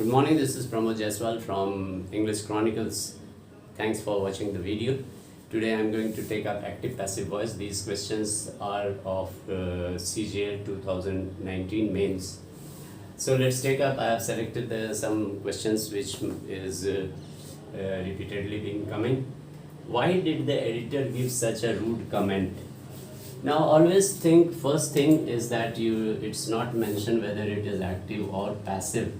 Good morning, this is Pramod Jaiswal from English Chronicles. Thanks for watching the video. Today I am going to take up active passive voice. These questions are of CGL 2019 mains. So let's take up. I have selected some questions which is repeatedly being coming. Why did the editor give such a rude comment? Now always think, first thing is that it's not mentioned whether it is active or passive.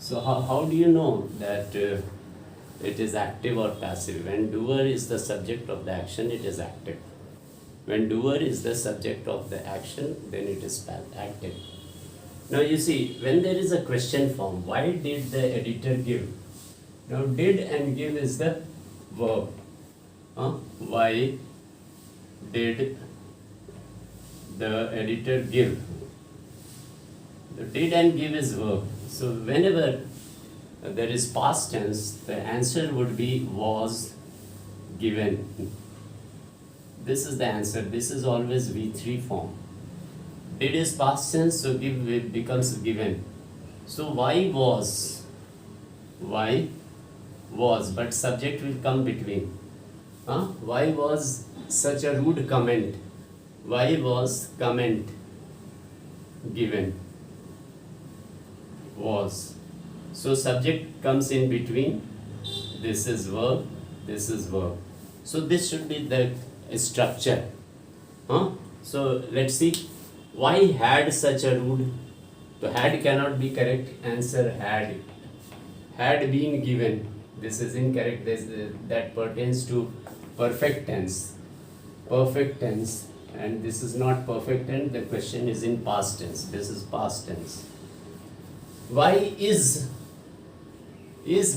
So how do you know that it is active or passive? When doer is the subject of the action, it is active. When doer is the subject of the action, then it is active. Now you see, when there is a question form, why did the editor give? Now did and give is the verb. Why did the editor give? The did and give is verb. So whenever there is past tense, the answer would be was given. This is the answer. This is always V3 form. Did is past tense, so give becomes given. So why was? Why was? But subject will come between. Why was such a rude comment? Why was comment given? Was. So subject comes in between. This is verb. This is verb. So this should be the structure. So let's see. Why had such a rude? So had cannot be correct. Answer had. Had been given. This is incorrect. That pertains to perfect tense. Perfect tense. And this is not perfect tense. The question is in past tense. This is past tense. Why is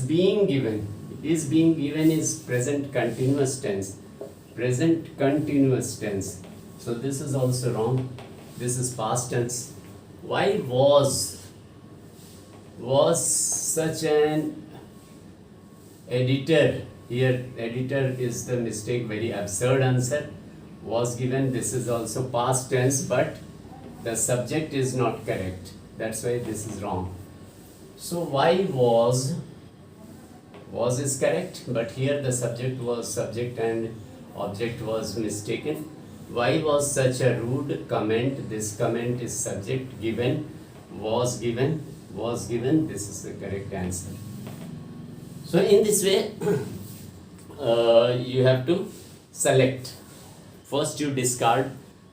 being given? Is being given is present continuous tense. Present continuous tense. So this is also wrong. This is past tense. Why was such an editor? Here editor is the mistake, very absurd answer. Was given, this is also past tense, but the subject is not correct. That's why this is wrong. So why was is correct, but here the subject and object was mistaken. Why was such a rude comment? This comment is subject, given, was given, this is the correct answer. So in this way you have to select. First you discard.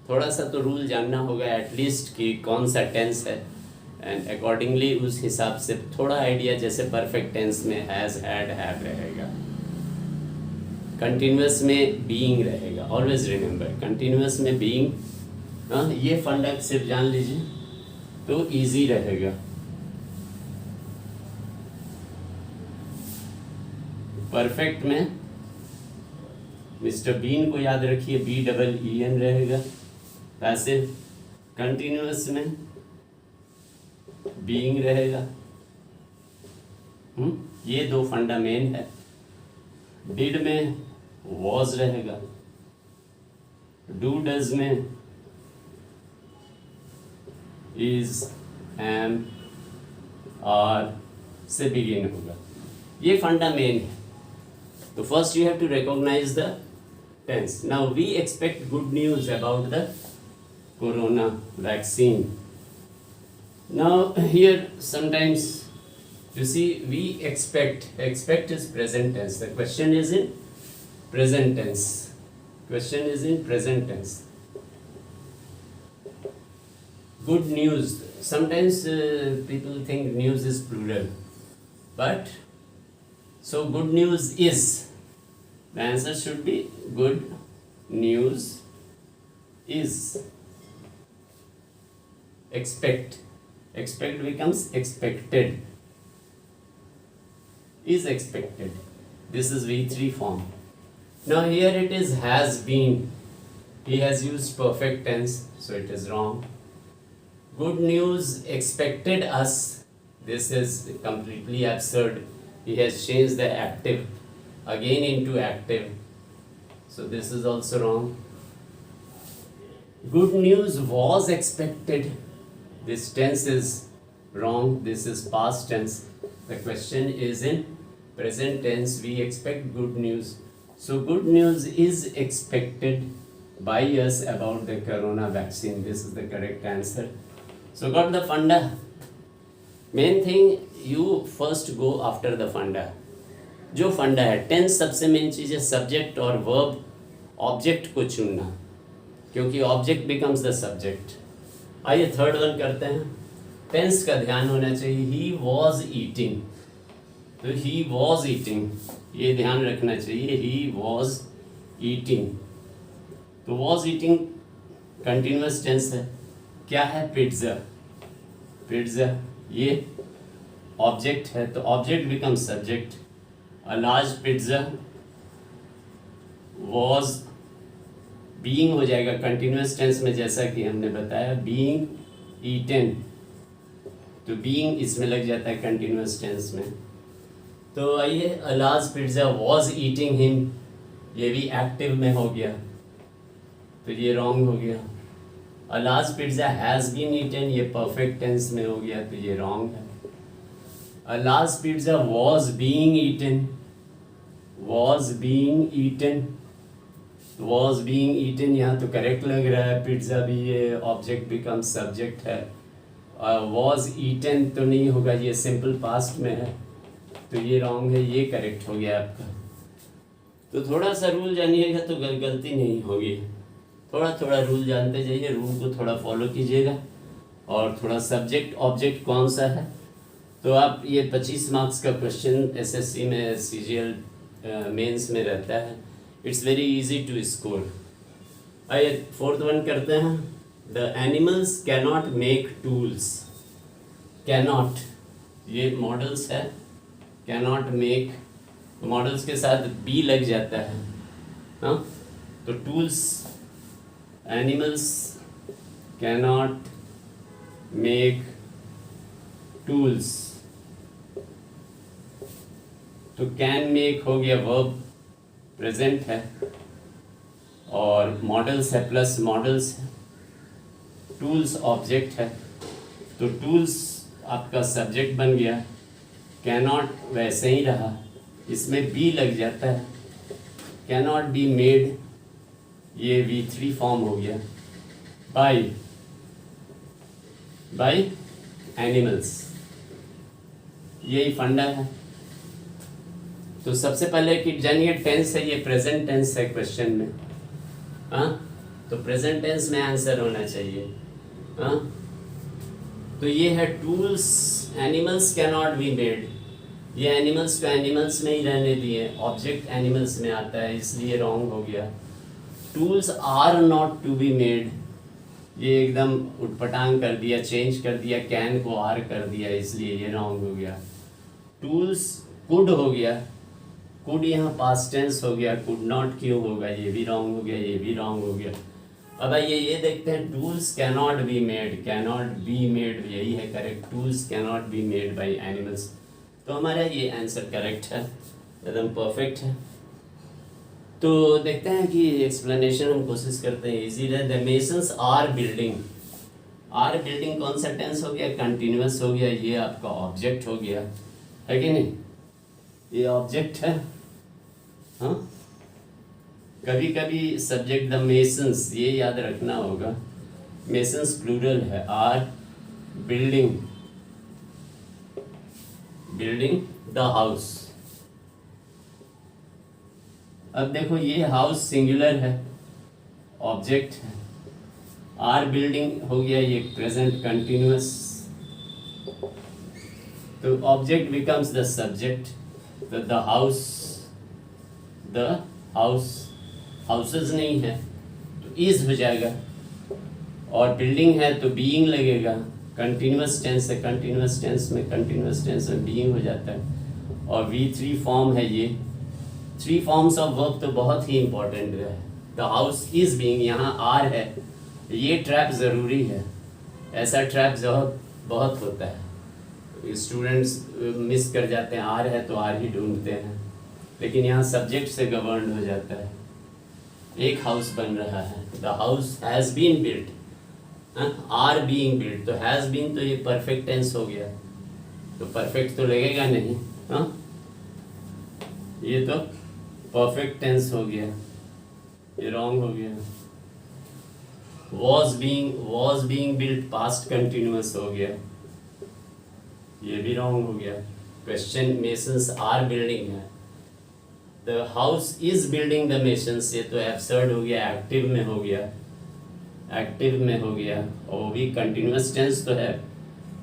थोड़ा सा तो rule जानना होगा at least कि कौन सा tense है, and accordingly उस हिसाब से थोड़ा आइडिया, जैसे परफेक्ट टेंस में हैज़, हैड, हैव रहेगा, कंटिन्यूअस में बीइंग रहेगा. ऑलवेज रिमेंबर, कंटिन्यूअस में बीइंग, ये फंडा सिर्फ जान लीजिए तो इजी रहेगा. परफेक्ट में मिस्टर बीन को याद रखिए, BEEN रहेगा. पैसिव कंटिन्यूअस में बीइंग रहेगा. ये दो फंडा मेन है. डिड में वॉज रहेगा. डू डज में इज, एम, आर से बिगिन होगा. ये फंडा मेन है. तो first you have to recognise the tense. Now we expect good news about the corona vaccine. Now here sometimes you see we expect is present tense. The question is in present tense. Question is in present tense. Good news. Sometimes people think news is plural, but so good news is. The answer should be good news is. Expect becomes expected. Is expected. This is V3 form. Now here it is has been. He has used perfect tense, so it is wrong. Good news expected us. This is completely absurd. He has changed the active again into active, so this is also wrong. Good news was expected. This tense is wrong, this is past tense. The question is in present tense. We expect good news, so good news is expected by us about the corona vaccine. This is the correct answer. So got the funda. Main thing, you first go after the funda. जो फंडा है, tense सबसे main चीज़ है subject और verb object को चुनना, क्योंकि object becomes the subject. आइए थर्ड वन करते हैं. टेंस का ध्यान होना चाहिए. ही वॉज ईटिंग, तो ही वॉज ईटिंग ये ध्यान रखना चाहिए. ही वॉज ईटिंग, तो वॉज ईटिंग कंटिन्यूस टेंस है. क्या है? पिज्ज़ा. पिज्ज़ा ये ऑब्जेक्ट है, तो object becomes subject. A large pizza was being हो जाएगा कंटिन्यूस टेंस में, जैसा कि हमने बताया being eaten, तो being इसमें लग जाता है कंटिन्यूस टेंस में. तो आइए, a large pizza was eating him, ये भी एक्टिव में हो गया, तो ये रॉन्ग हो गया. A large pizza has been eaten, ये परफेक्ट टेंस में हो गया, तो ये रॉन्ग है. A large pizza was being eaten, was being eaten, was being eaten यहाँ तो करेक्ट लग रहा है. पिज्ज़ा भी ये ऑब्जेक्ट बिकम सब्जेक्ट है. was eaten तो नहीं होगा, ये सिंपल पास्ट में है, तो ये रॉन्ग है. ये करेक्ट हो गया आपका. तो थोड़ा सा रूल जानिएगा तो गलती नहीं होगी. थोड़ा थोड़ा रूल जानते जाइए, रूल को थोड़ा फॉलो कीजिएगा. और थोड़ा सब्जेक्ट ऑब्जेक्ट कौन सा है, तो आप ये 25 मार्क्स का क्वेश्चन एसएससी में सीजीएल मेंस में रहता है. It's very easy to score. आइए फोर्थ वन करते हैं. The animals cannot make tools. Cannot ये मॉडल्स है. कैनॉट मेक, मॉडल्स के साथ बी लग जाता है. हाँ, तो tools, animals cannot make tools, तो कैन मेक हो गया, वर्ब प्रेजेंट है, और मॉडल्स है प्लस मॉडल्स है. टूल्स ऑब्जेक्ट है, तो टूल्स आपका सब्जेक्ट बन गया. कैनॉट वैसे ही रहा, इसमें बी लग जाता है. कैनॉट बी मेड, ये V3 फॉर्म हो गया. बाय एनिमल्स, यही फंडा है. तो सबसे पहले कि जानिए टेंस है, ये प्रेजेंट टेंस है क्वेश्चन में. हाँ, तो प्रेजेंट टेंस में आंसर होना चाहिए. हाँ, तो ये है tools, animals can not be made. ये एनिमल्स को एनिमल्स में ही रहने दिए, ऑब्जेक्ट एनिमल्स में आता है, इसलिए रॉन्ग हो गया. Tools are not to be made, ये एकदम उटपटांग कर दिया, चेंज कर दिया, कैन को आर कर दिया, इसलिए ये रॉन्ग हो गया. टूल्स कुड हो गया, कुड यहाँ पास्ट टेंस हो गया, कुड नॉट क्यों होगा, ये भी रॉन्ग हो गया, ये भी रॉन्ग हो गया. अब आइए ये देखते हैं. Tools cannot be made, cannot be made यही है correct. Tools cannot be made by animals, तो हमारा ये आंसर करेक्ट है, एकदम परफेक्ट है. तो देखते हैं कि एक्सप्लेनेशन हम कोशिश करते हैं इजी रहे. The masons are building. Are building कौन सा टेंस हो गया? कंटिन्यूस हो गया. ये आपका ऑब्जेक्ट हो गया, है कि नहीं? ये ऑब्जेक्ट है. हाँ, कभी कभी सब्जेक्ट द मेसन्स, ये याद रखना होगा. मेसन्स प्लूरल है. Are building, building the house. अब देखो ये हाउस सिंगुलर है, ऑब्जेक्ट है. आर बिल्डिंग हो गया ये प्रेजेंट कंटिन्यूस, तो object becomes the subject. The house, the house, houses नहीं है तो इज हो जाएगा, और बिल्डिंग है तो बीइंग लगेगा. कंटिन्यूस टेंस है, कंटिन्यूस टेंस में बीइंग हो जाता है. और V3 फॉर्म है ये. 3 फॉर्म्स ऑफ वर्ब तो बहुत ही इंपॉर्टेंट है. द हाउस इज बीइंग, यहाँ आर है, ये ट्रैप ज़रूरी है. ऐसा ट्रैप बहुत होता है, स्टूडेंट्स मिस कर जाते हैं. आर है तो आर ही ढूंढते हैं, लेकिन यहाँ सब्जेक्ट से गवर्न हो जाता है. एक हाउस बन रहा है, the house has been built. Are being built, तो हैज बीन तो ये परफेक्ट टेंस हो गया, तो परफेक्ट तो लगेगा नहीं। हाँ, ये तो परफेक्ट टेंस हो गया, ये रॉन्ग हो गया। was being built past continuous हो गया, ये भी रॉन्ग हो गया। क्वेश्चन मेसन्स आर बिल्डिंग है, the house is building the masons, ये तो एब्सर्ड हो गया, एक्टिव में हो गया, एक्टिव में हो गया, और वो भी कंटिन्यूअस टेंस तो है,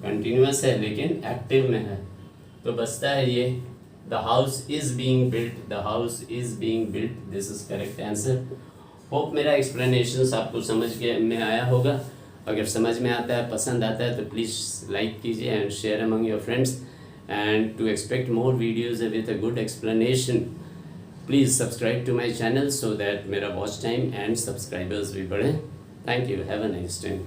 कंटिन्यूअस है लेकिन एक्टिव में है, तो बचता है ये the house is being built, the house is being built, this is correct answer. Hope मेरा एक्सप्लेनेशन आपको समझ में आया होगा। अगर समझ में आता है, पसंद आता है, तो प्लीज़ लाइक कीजिए and share among your friends, and to expect more videos with a good explanation please subscribe to my channel, so that मेरा वॉच टाइम एंड सब्सक्राइबर्स भी बढ़ें। Thank you, have a nice time.